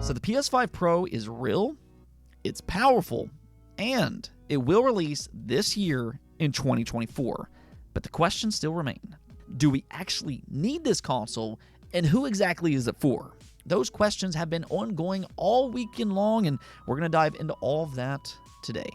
So the PS5 Pro is real, it's powerful, and it will release this year in 2024. But the questions still remain. Do we actually need this console, and who exactly is it for? Those questions have been ongoing all weekend long, and we're going to dive into all of that today.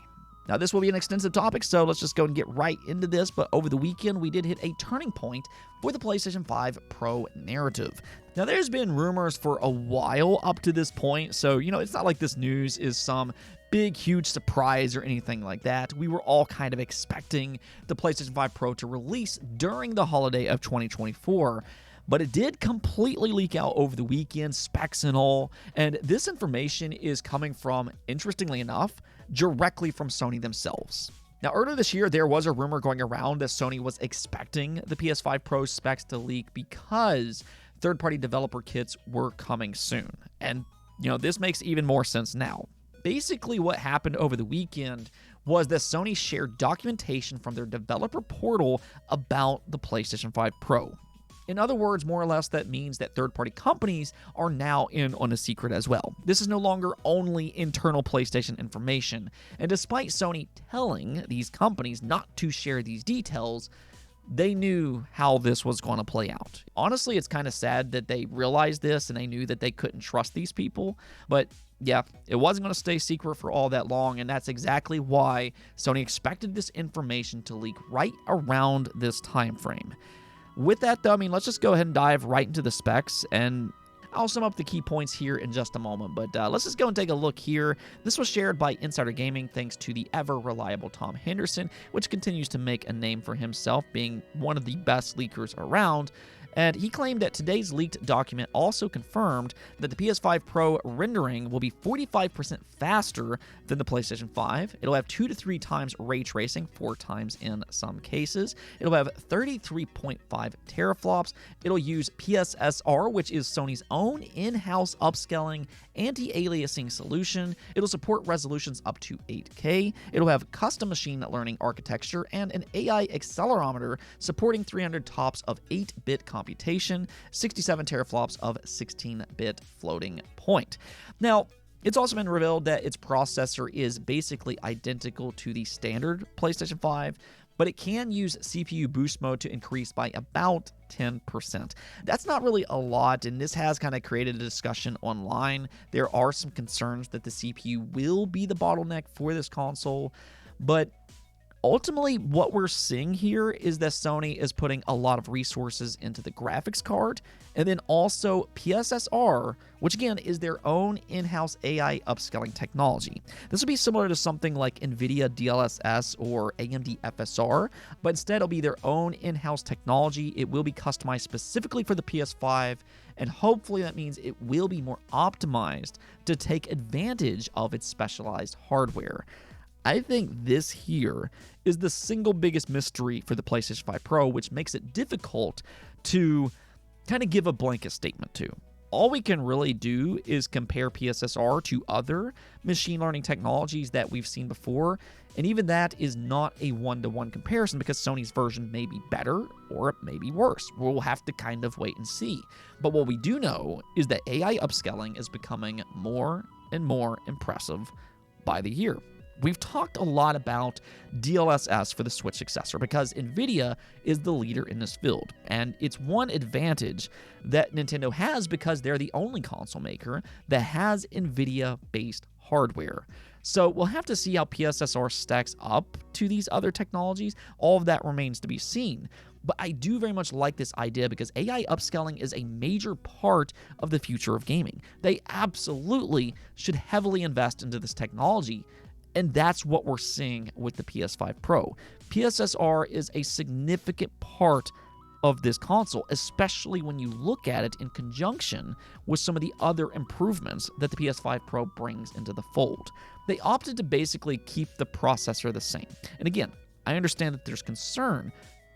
Now, this will be an extensive topic, so let's just go and get right into this. But over the weekend, we did hit a turning point for the PlayStation 5 Pro narrative. Now, there's been rumors for a while up to this point, so, it's not like this news is some big, huge surprise or anything like that. We were all kind of expecting the PlayStation 5 Pro to release during the holiday of 2024. But it did completely leak out over the weekend, specs and all, and this information is coming from, interestingly enough, directly from Sony themselves. Now, earlier this year, there was a rumor going around that Sony was expecting the PS5 Pro specs to leak because third-party developer kits were coming soon. And, this makes even more sense now. Basically, what happened over the weekend was that Sony shared documentation from their developer portal about the PlayStation 5 Pro. In other words, more or less, that means that third-party companies are now in on a secret as well. This is no longer only internal PlayStation information, and despite Sony telling these companies not to share these details, they knew how this was going to play out. Honestly, it's kind of sad that they realized this and they knew that they couldn't trust these people, but yeah, it wasn't going to stay secret for all that long, and that's exactly why Sony expected this information to leak right around this time frame. With that, though, let's just go ahead and dive right into the specs, and I'll sum up the key points here in just a moment, but let's just go and take a look here. This was shared by Insider Gaming thanks to the ever-reliable Tom Henderson, which continues to make a name for himself, being one of the best leakers around. And he claimed that today's leaked document also confirmed that the PS5 Pro rendering will be 45% faster than the PlayStation 5. It'll have 2 to 3 times ray tracing, 4 times in some cases. It'll have 33.5 teraflops. It'll use PSSR, which is Sony's own in-house upscaling anti-aliasing solution. It'll support resolutions up to 8K. It'll have custom machine learning architecture and an AI accelerometer supporting 300 TOPS of 8-bit computation, 67 teraflops of 16-bit floating point. Now, it's also been revealed that its processor is basically identical to the standard PlayStation 5, but it can use CPU boost mode to increase by about 10%. That's not really a lot, and this has kind of created a discussion online. There are some concerns that the CPU will be the bottleneck for this console, but ultimately, what we're seeing here is that Sony is putting a lot of resources into the graphics card, and then also PSSR, which again is their own in-house AI upscaling technology. This will be similar to something like NVIDIA DLSS or AMD FSR, but instead it'll be their own in-house technology. It will be customized specifically for the PS5, and hopefully that means it will be more optimized to take advantage of its specialized hardware. I think this here is the single biggest mystery for the PlayStation 5 Pro, which makes it difficult to kind of give a blanket statement to. All we can really do is compare PSSR to other machine learning technologies that we've seen before, and even that is not a one-to-one comparison because Sony's version may be better or it may be worse. We'll have to kind of wait and see. But what we do know is that AI upscaling is becoming more and more impressive by the year. We've talked a lot about DLSS for the Switch successor because NVIDIA is the leader in this field, and it's one advantage that Nintendo has because they're the only console maker that has NVIDIA-based hardware. So we'll have to see how PSSR stacks up to these other technologies. All of that remains to be seen. But I do very much like this idea because AI upscaling is a major part of the future of gaming. They absolutely should heavily invest into this technology. And that's what we're seeing with the PS5 Pro. PSSR is a significant part of this console, especially when you look at it in conjunction with some of the other improvements that the PS5 Pro brings into the fold. They opted to basically keep the processor the same. And again, I understand that there's concern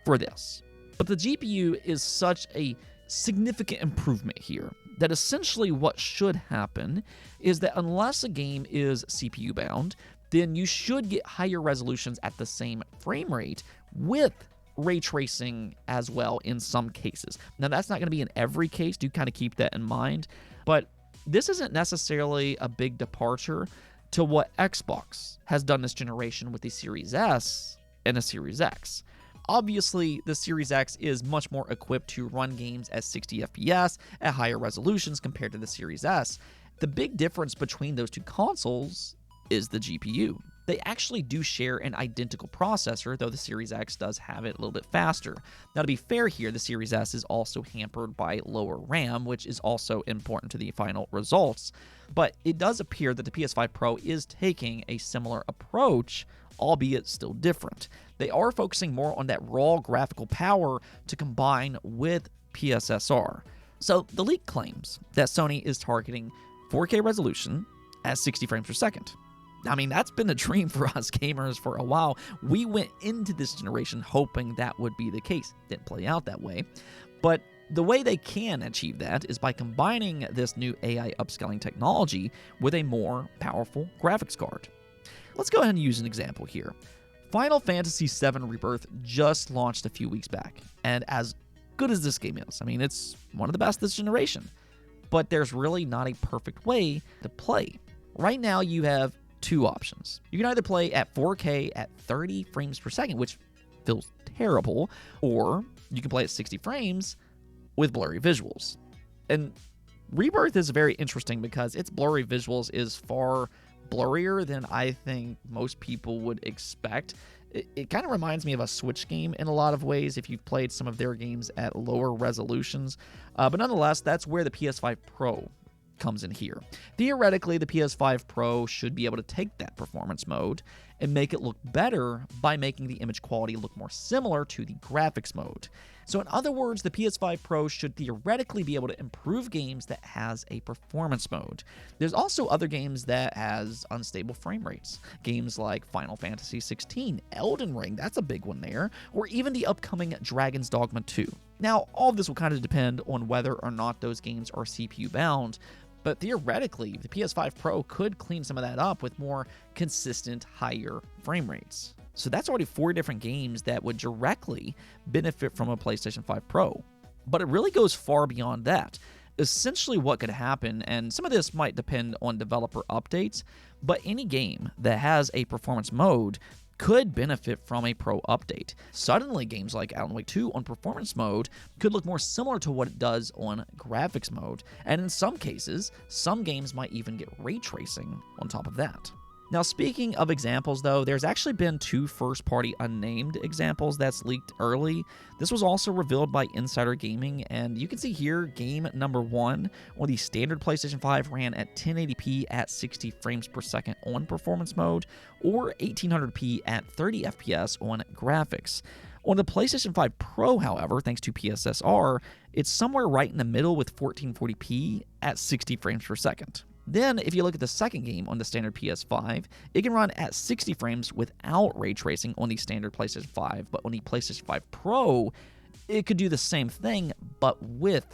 for this, but the GPU is such a significant improvement here that essentially what should happen is that unless a game is CPU bound, then you should get higher resolutions at the same frame rate with ray tracing as well in some cases. Now, that's not going to be in every case. Do kind of keep that in mind. But this isn't necessarily a big departure to what Xbox has done this generation with the Series S and the Series X. Obviously, the Series X is much more equipped to run games at 60 FPS at higher resolutions compared to the Series S. The big difference between those two consoles is the GPU. They actually do share an identical processor, though the Series X does have it a little bit faster. Now, to be fair here, the Series S is also hampered by lower RAM, which is also important to the final results. But it does appear that the PS5 Pro is taking a similar approach, albeit still different. They are focusing more on that raw graphical power to combine with PSSR. So the leak claims that Sony is targeting 4K resolution at 60 frames per second. I mean, that's been a dream for us gamers for a while. We went into this generation hoping that would be the case. Didn't play out that way. But the way they can achieve that is by combining this new AI upscaling technology with a more powerful graphics card. Let's go ahead and use an example here. Final Fantasy VII Rebirth just launched a few weeks back, and as good as this game is, I mean, it's one of the best this generation, but there's really not a perfect way to play. Right now, you have two options. You can either play at 4K at 30 frames per second, which feels terrible, or you can play at 60 frames with blurry visuals. And Rebirth is very interesting because its blurry visuals is far blurrier than I think most people would expect. It kind of reminds me of a Switch game in a lot of ways if you've played some of their games at lower resolutions. But nonetheless, that's where the PS5 Pro comes in here. Theoretically, the PS5 Pro should be able to take that performance mode and make it look better by making the image quality look more similar to the graphics mode. So in other words, the PS5 Pro should theoretically be able to improve games that has a performance mode. There's also other games that has unstable frame rates. Games like Final Fantasy 16, Elden Ring, that's a big one there, or even the upcoming Dragon's Dogma 2. Now, all of this will kind of depend on whether or not those games are CPU bound, but theoretically, the PS5 Pro could clean some of that up with more consistent, higher frame rates. So that's already 4 different games that would directly benefit from a PlayStation 5 Pro. But it really goes far beyond that. Essentially what could happen, and some of this might depend on developer updates, but any game that has a performance mode could benefit from a Pro update. Suddenly, games like Alan Wake 2 on performance mode could look more similar to what it does on graphics mode, and in some cases, some games might even get ray tracing on top of that. Now, speaking of examples, though, there's actually been 2 first-party unnamed examples that's leaked early. This was also revealed by Insider Gaming, and you can see here game number 1 on the standard PlayStation 5 ran at 1080p at 60 frames per second on performance mode, or 1800p at 30 FPS on graphics. On the PlayStation 5 Pro, however, thanks to PSSR, it's somewhere right in the middle with 1440p at 60 frames per second. Then, if you look at the second game on the standard PS5, it can run at 60 frames without ray tracing on the standard PlayStation 5, but on the PlayStation 5 Pro, it could do the same thing, but with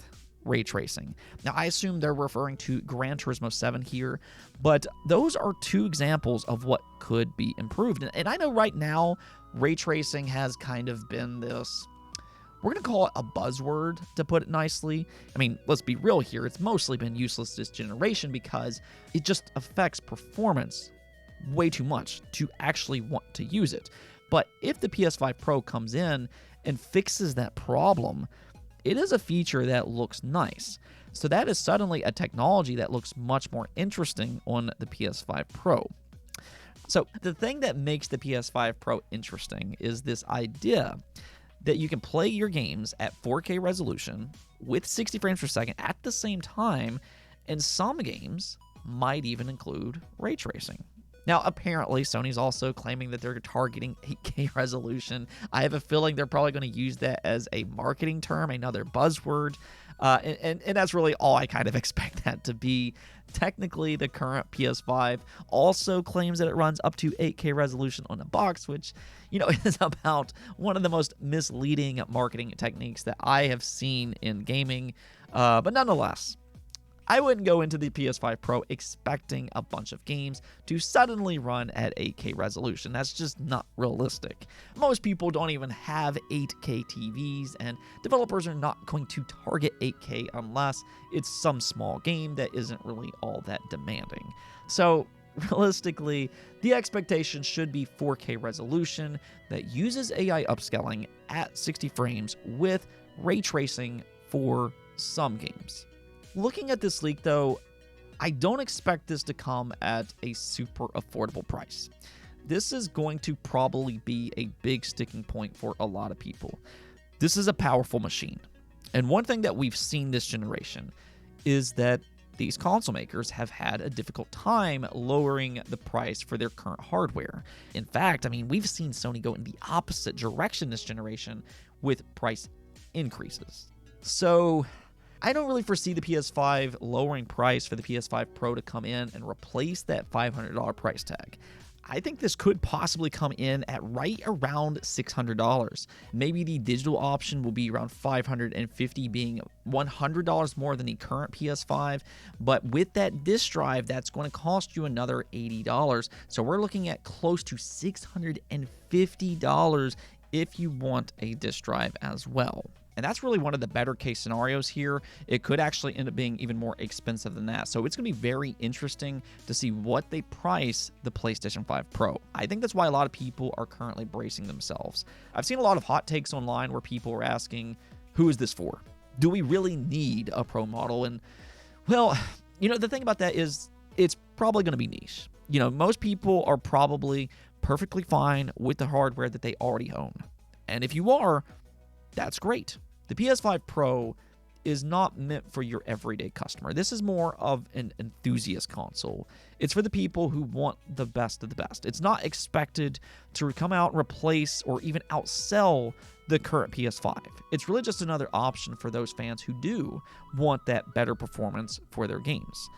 ray tracing. Now, I assume they're referring to Gran Turismo 7 here, but those are 2 examples of what could be improved. And I know right now, ray tracing has kind of been this, we're going to call it a buzzword, to put it nicely. I mean, let's be real here. It's mostly been useless this generation because it just affects performance way too much to actually want to use it. But if the PS5 Pro comes in and fixes that problem, it is a feature that looks nice. So that is suddenly a technology that looks much more interesting on the PS5 Pro. So the thing that makes the PS5 Pro interesting is this idea that you can play your games at 4K resolution with 60 frames per second at the same time, and some games might even include ray tracing. Now, apparently, Sony's also claiming that they're targeting 8K resolution. I have a feeling they're probably going to use that as a marketing term, another buzzword, and that's really all I kind of expect that to be. Technically, the current PS5 also claims that it runs up to 8K resolution on the box, which, is about one of the most misleading marketing techniques that I have seen in gaming. But nonetheless, I wouldn't go into the PS5 Pro expecting a bunch of games to suddenly run at 8K resolution. That's just not realistic. Most people don't even have 8K TVs, and developers are not going to target 8K unless it's some small game that isn't really all that demanding. So realistically, the expectation should be 4K resolution that uses AI upscaling at 60 frames with ray tracing for some games. Looking at this leak though, I don't expect this to come at a super affordable price. This is going to probably be a big sticking point for a lot of people. This is a powerful machine. And one thing that we've seen this generation is that these console makers have had a difficult time lowering the price for their current hardware. In fact, we've seen Sony go in the opposite direction this generation with price increases. So I don't really foresee the PS5 lowering price for the PS5 Pro to come in and replace that $500 price tag. I think this could possibly come in at right around $600. Maybe the digital option will be around $550, being $100 more than the current PS5. But with that disk drive, that's going to cost you another $80. So we're looking at close to $650 if you want a disk drive as well. And that's really one of the better case scenarios here. It could actually end up being even more expensive than that. So it's going to be very interesting to see what they price the PlayStation 5 Pro. I think that's why a lot of people are currently bracing themselves. I've seen a lot of hot takes online where people are asking, who is this for? Do we really need a Pro model? And well, the thing about that is it's probably going to be niche. Most people are probably perfectly fine with the hardware that they already own. And if you are, that's great. The PS5 Pro is not meant for your everyday customer. This is more of an enthusiast console. It's for the people who want the best of the best. It's not expected to come out and replace or even outsell the current PS5. It's really just another option for those fans who do want that better performance for their games.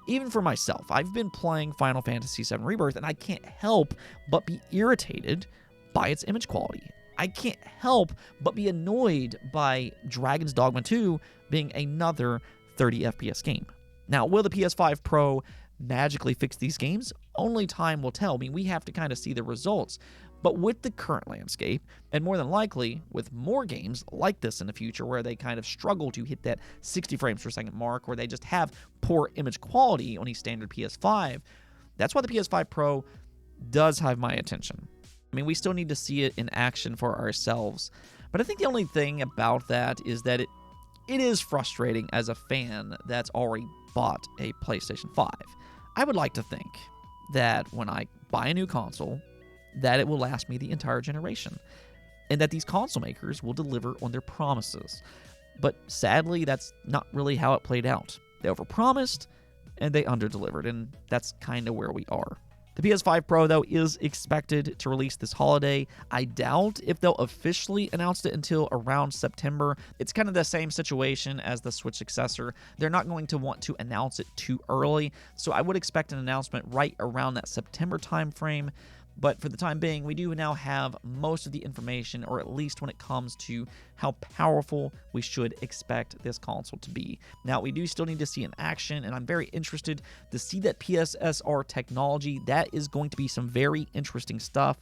Even for myself, I've been playing Final Fantasy VII Rebirth, and I can't help but be irritated by its image quality. I can't help but be annoyed by Dragon's Dogma 2 being another 30 FPS game. Now, will the PS5 Pro magically fix these games? Only time will tell. We have to kind of see the results. But with the current landscape, and more than likely with more games like this in the future where they kind of struggle to hit that 60 frames per second mark, or they just have poor image quality on a standard PS5, that's why the PS5 Pro does have my attention. We still need to see it in action for ourselves. But I think the only thing about that is that it is frustrating as a fan that's already bought a PlayStation 5. I would like to think that when I buy a new console, that it will last me the entire generation, and that these console makers will deliver on their promises. But sadly, that's not really how it played out. They overpromised, and they underdelivered, and that's kind of where we are. The PS5 Pro, though, is expected to release this holiday. I doubt if they'll officially announce it until around September. It's kind of the same situation as the Switch successor. They're not going to want to announce it too early, so I would expect an announcement right around that September timeframe. But for the time being, we do now have most of the information, or at least when it comes to how powerful we should expect this console to be. Now, we do still need to see in action, and I'm very interested to see that PSSR technology. That is going to be some very interesting stuff.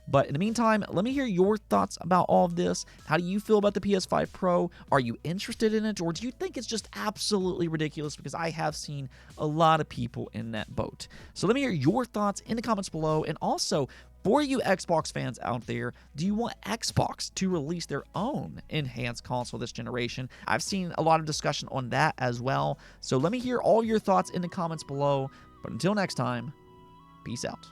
But in the meantime, let me hear your thoughts about all of this. How do you feel about the PS5 Pro? Are you interested in it, or do you think it's just absolutely ridiculous? Because I have seen a lot of people in that boat. So let me hear your thoughts in the comments below. And also, for you Xbox fans out there, do you want Xbox to release their own enhanced console this generation? I've seen a lot of discussion on that as well. So let me hear all your thoughts in the comments below. But until next time, peace out.